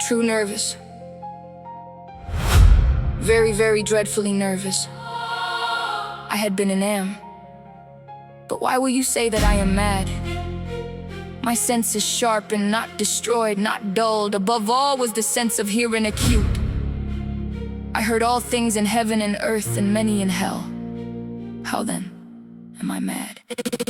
true nervous. Very, very dreadfully nervous. I had been and am. But why will you say that I am mad? My sense is sharp and not destroyed, not dulled. Above all was the sense of hearing acute. I heard all things in heaven and earth and many in hell. How then am I mad?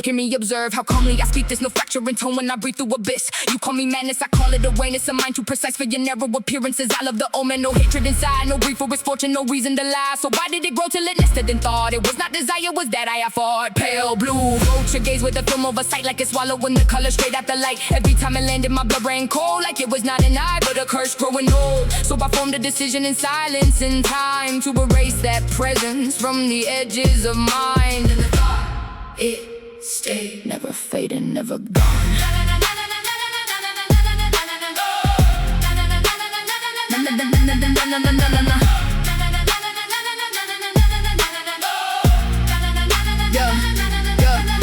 Hear me observe how calmly I speak. There's no fracture in tone when I breathe through abyss. You call me madness, I call it awareness. A mind too precise for your narrow appearances. I love the omen, no hatred inside, no grief for misfortune, no reason to lie. So why did it grow till it nested in thought? It was not desire, was that I fought. Pale blue, vulture gaze with a film over sight, like it's swallowing the color straight out the light. Every time it landed, my blood ran cold, like it was not an eye, but a curse growing old. So I formed a decision in silence, in time, to erase that presence from the edges of mind. And the thought, it stayed, never fading, never gone.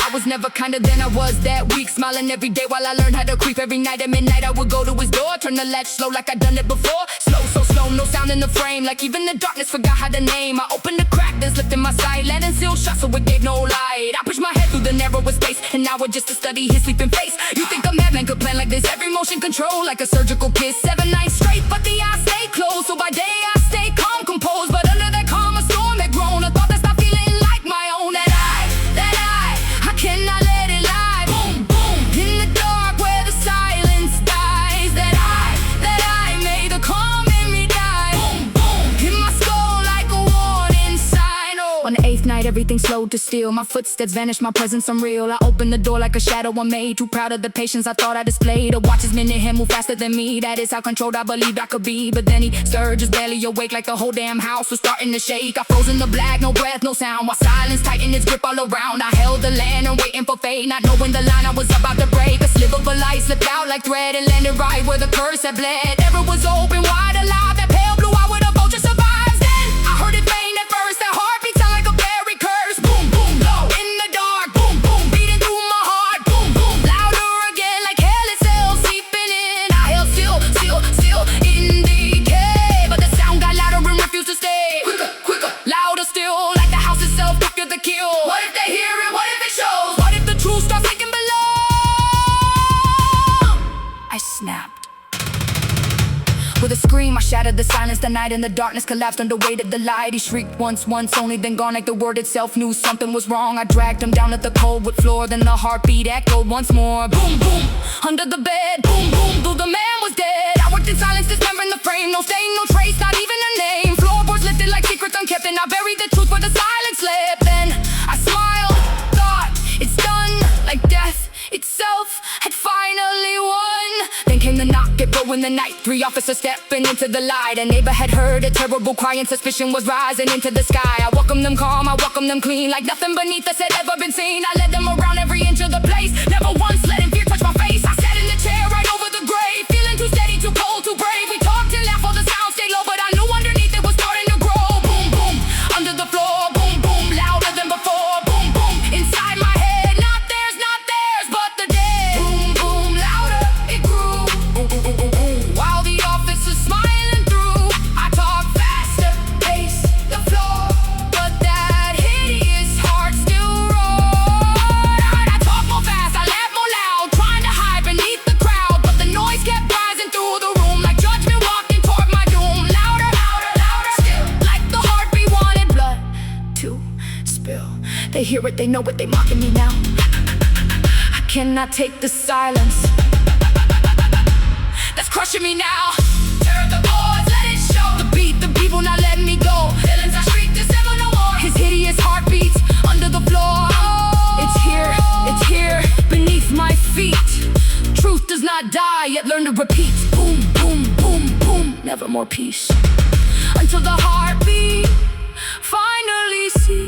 I was never kinder than I was that week. Smiling every day while I learned how to creep. Every night at midnight I would go to his door, turn the latch slow like I'd done it before. Slow, so slow, no sound in the frame, like even the darkness forgot how to name. I opened the crack, then slipped in my sight, landing sealed shut so it gave no light. I pushed my head through the narrowest space, and now it's just to study his sleeping face. You think a madman could plan like this? Every motion control like a surgical kiss. 7 nights straight, but the eyes stay closed. So by day I stay calm, composed, but under that calm a storm had grown. A thought that's not feeling like my own. That I cannot let it lie. Boom, boom, in the dark where the silence dies. That I made the calm in me die. Boom, boom, in my skull like a warning sign. Oh. On the 8th night, everything slowed to still. My footsteps vanished, my presence unreal. I opened the door like a shadow I made. Too proud of the patience I thought I displayed. To watch his minute hand move faster than me. That is how controlled I believed I could be. But then he stirred, just barely awake, like the whole damn house was starting to shake. I froze in the black, no breath, no sound, while silence tightened its grip all around. I held the lantern, waiting for fate, not knowing the line I was about to break. A sliver of a light slipped out like thread and landed right where the curse had bled. Error was open, wide alive, that pale blue eye with a vulture survives. Then I heard it faint at first, that heartbeat sound like a buried curse. Boom, boom, low in the dark, boom, boom, beating through my heart. Boom, boom, louder again, like hell itself seeping in. I held still in decay, but the sound got louder and refused to stay. Quicker, louder still, like the house itself quicker to kill. What if they hear it? What if it shows? What if the truth starts sinking below? I snapped. With a scream, I shattered the silence. The night and the darkness collapsed under weight of the light. He shrieked once, only, then gone, like the word itself knew something was wrong. I dragged him down at the cold wood floor, then the heartbeat echoed once more. Boom, boom, under the bed. Boom, boom, though the man was dead. I worked in silence, dismembering the frame. No stain, no trace, not even a name. Floorboards lifted like secrets unkept, and I buried the truth where the silence slept. Then I smiled, thought it's done, like death itself had finally won. Then came the knock, it broke in the night. 3 officers stepping into the light. A neighbor had heard a terrible cry, and suspicion was rising into the sky. I welcomed them calm, I welcomed them clean, like nothing beneath us had ever been seen. I led them around every inch of the place, never once letting fear touch my face. I sat in the chair right over the grave, feeling too steady, too cold, too brave. We talked and laughed, all the sound stayed low, but I knew underneath it was starting to grow. Boom, boom, under the floor. Boom, boom, louder than before. Boom, boom, inside my head. Not theirs, but the dead. Boom, boom, louder, it grew. Boom, boom, boom, boom, boom. While the officers smiling through, I talked faster, pace the floor, but that hideous heart still roared. I talk more fast, I laugh more loud, trying to hide beneath the crowd, but the noise kept rising through the room, like judgment walking toward my doom. Louder, still, like the heartbeat wanted blood to spill. They hear it, they know it, they mocking me now. I cannot take the silence that's crushing me now. Tear up the boards, let it show. The beat, the people not letting me go. Villains I shriek, dissemble no more. His hideous heartbeats under the floor. It's here, beneath my feet. Truth does not die, yet learn to repeat. Boom, boom, boom, boom, never more peace. Until the heartbeat finally ceases.